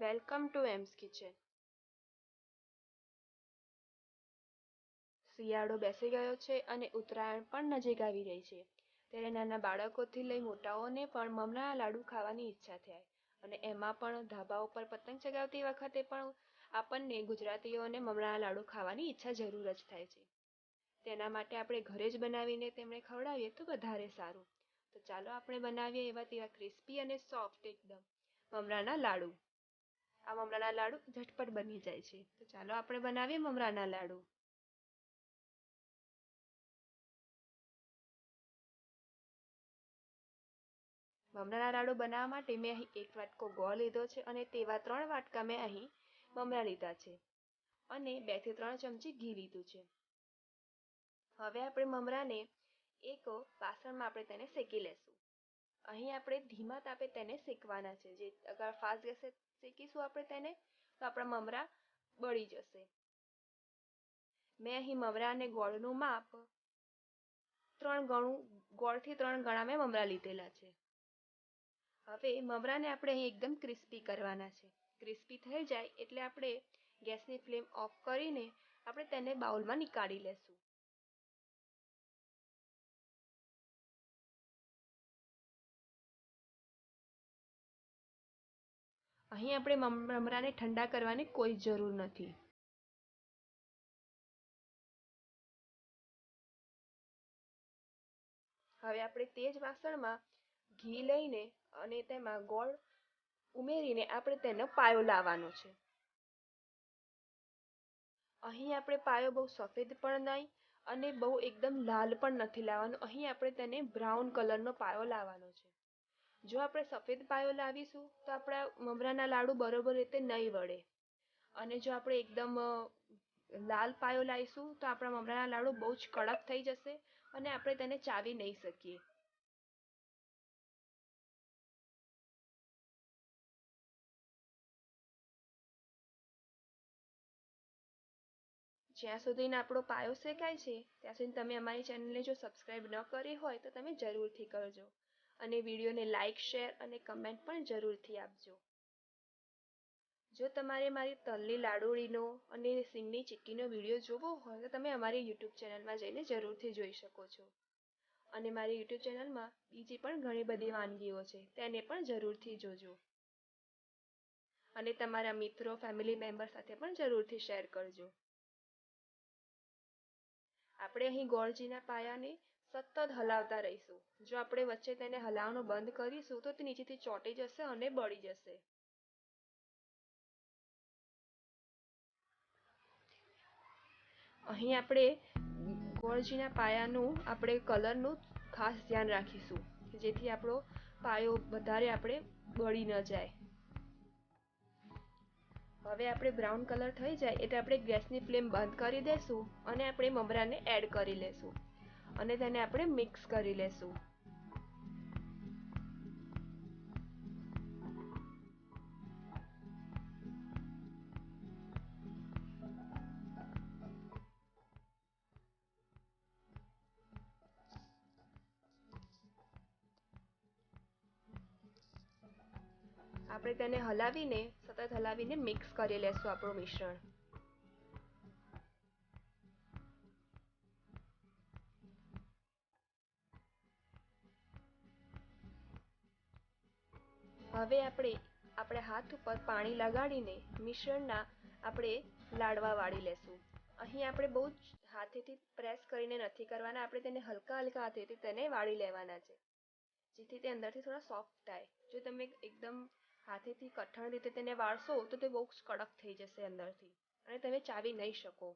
Welcome to AIIMS kitchen. શિયાળો બેસી ગયો છે અને ઉત્તરાયણ પણ નજીક આવી રહી છે. ત્યારે નાના બાળકોથી લઈ મોટાઓને પણ મમરાના લાડુ ખાવાની ઈચ્છા થાય. અને એમાં પણ ધાબા ઉપર પતંગ ચગાવતી વખતે પણ આપણને ગુજરાતીઓને મમરાના લાડુ ખાવાની ઈચ્છા જરૂર જ થાય છે. તેના માટે આપણે ઘરે જ બનાવીને તેમને ખવડાવીએ તો વધારે સારું. તો ચાલો આપણે બનાવીએ એવા તેવા ક્રિસ્પી અને સોફ્ટ એકદમ મમરાના લાડુ. આ મમરાના લાડુ ઝટપટ બની જાય છે. તો ચાલો આપણે બનાવીએ મમરાના લાડુ. મમરાના લાડુ બનાવવા માટે મેં અહીં 1 વાટકો ગોળ લીધો છે અને તેવા 3 વાટકા મેં અહીં મમરા લીધા છે અને 2 થી 3 ચમચી ઘી લીધું છે. હવે આપણે મમરાને એક વાસણમાં આપણે તેને શેકી લેશું. અહીં આપણે ધીમા તાપે તેને શેકવાના છે. જે અગર ફાસ્ટ ગેસે શેકીશું આપણે તેને તો આપણા મમરા બળી જશે. મેં અહીં મમરા અને ગોળનું માપ 3 ગણું, ગોળથી 3 ગણા મેં મમરા લીધેલા છે. હવે મમરાને આપણે અહીં એકદમ ક્રિસ્પી કરવાના છે. ક્રિસ્પી થઈ જાય એટલે આપણે ગેસની ફ્લેમ ઓફ કરીને આપણે તેને બાઉલમાં નીકાળી લેશું. અહીં આપણે મમરાને ઠંડા કરવાની કોઈ જરૂર નથી. હવે આપણે તે જ વાસણમાં ઘી લઈને અને તેમાં ગોળ ઉમેરીને આપણે તેનો પાયો લાવવાનો છે. અહીં આપણે પાયો બહુ સફેદ પણ નહીં અને બહુ એકદમ લાલ પણ નથી લાવવાનો. અહીં આપણે તેને બ્રાઉન કલરનો પાયો લાવવાનો છે. જો આપણે સફેદ પાયો લાવીશું તો આપણા મમરાના લાડુ બરોબર રીતે નહીં વળે અને જો આપણે એકદમ લાલ પાયો લાવીશું તો આપણા મમરાના લાડુ બહુ જ કડક થઈ જશે અને આપણે તેને ચાવી નહીં શકીએ. જ્યાં સુધીને આપણો પાયો શેકાય છે ત્યાં સુધી તમે અમારી ચેનલને જો સબસ્ક્રાઈબ ન કરી હોય તો તમે જરૂરથી કરજો અને વિડીયોને લાઇક, શેર અને કમેન્ટ પણ જરૂરથી આપજો. જો તમારે મારી તલની લાડુળીનો અને સિંગની ચીક્કીનો વિડીયો જોવો હોય તો તમે અમારી યુટ્યુબ ચેનલમાં જઈને જરૂરથી જોઈ શકો છો. અને મારી યુટ્યુબ ચેનલમાં બીજી પણ ઘણી બધી વાનગીઓ છે, તેને પણ જરૂરથી જોજો. અને તમારા મિત્રો, ફેમિલી મેમ્બર સાથે પણ જરૂરથી શેર કરજો. આપણે અહીં ગોળજીના પાયાને સતત હલાવતા રહીશું. જો આપણે વચ્ચે તેને હલાવવાનું બંધ કરીશું તો તે નીચેથી ચોંટી જશે અને બળી જશે. અહીં આપણે ગોળજીના પાયાનું આપણે કલરનું ખાસ ધ્યાન રાખીશું જેથી આપણો પાયો વધારે આપણે બળી ન જાય. હવે આપણે બ્રાઉન કલર થઈ જાય એટલે આપણે ગેસની ફ્લેમ બંધ કરી દઈશું અને આપણે મમરાને એડ કરી લેશું અને તેને આપણે મિક્સ કરી લેશું. આપણે તેને સતત હલાવીને મિક્સ કરી લેશું આપણું મિશ્રણ. હવે આપણે હાથ ઉપર પાણી લગાડીને મિશ્રણના આપણે લાડવા વાળી લેશું. અહીં આપણે બહુ જ હાથેથી પ્રેસ કરીને નથી કરવાના. આપણે તેને હલકા હાથેથી તેને વાળી લેવાના છે જેથી તે અંદરથી થોડા સોફ્ટ થાય. જો તમે એકદમ હાથેથી કઠણ રીતે તેને વાળશો તો તે બહુ કડક થઈ જશે અંદરથી અને તમે ચાવી નહીં શકો.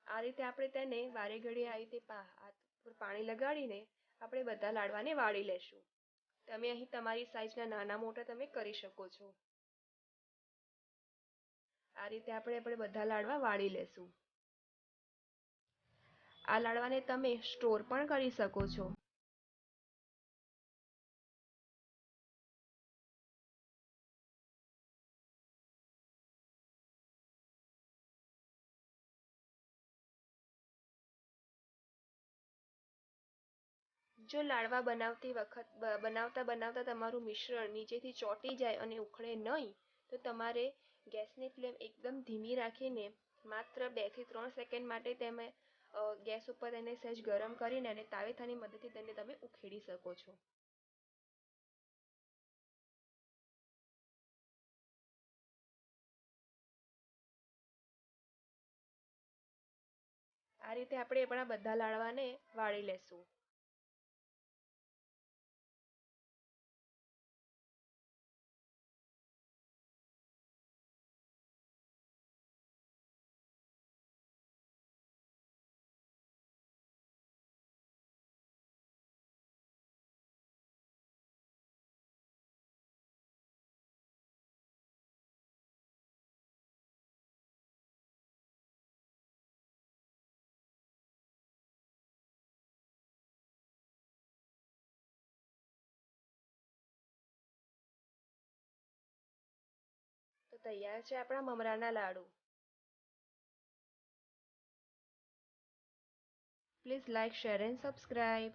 આ રીતે આપણે તેને વારે ઘડીએ આવી રીતે હાથ પર પાણી લગાડીને આપણે બધા લાડવાને વાળી લેશું. તમે અહીં તમારી સાઈઝના નાના મોટા તમે કરી શકો છો. આ રીતે આપણે બધા લાડવા વાળી લેશું. આ લાડવાને તમે સ્ટોર પણ કરી શકો છો. જો લાડવા બનાવતા બનાવતા તમારું મિશ્રણ નીચેથી ચોંટી જાય અને ઉખડે નહીં તો તમારે ગેસની ફ્લેમ એકદમ ધીમી રાખીને માત્ર 2 થી 3 સેકન્ડ માટે તમે ગેસ ઉપર એને સહેજ ગરમ કરીને અને તાવેથાની મદદથી તેને તમે ઉખેડી શકો છો. આ રીતે આપણે આપણા બધા લાડવાને વાળી લેશું. તો તૈયાર છે આપણા મમરાના લાડુ. Please like, share and subscribe.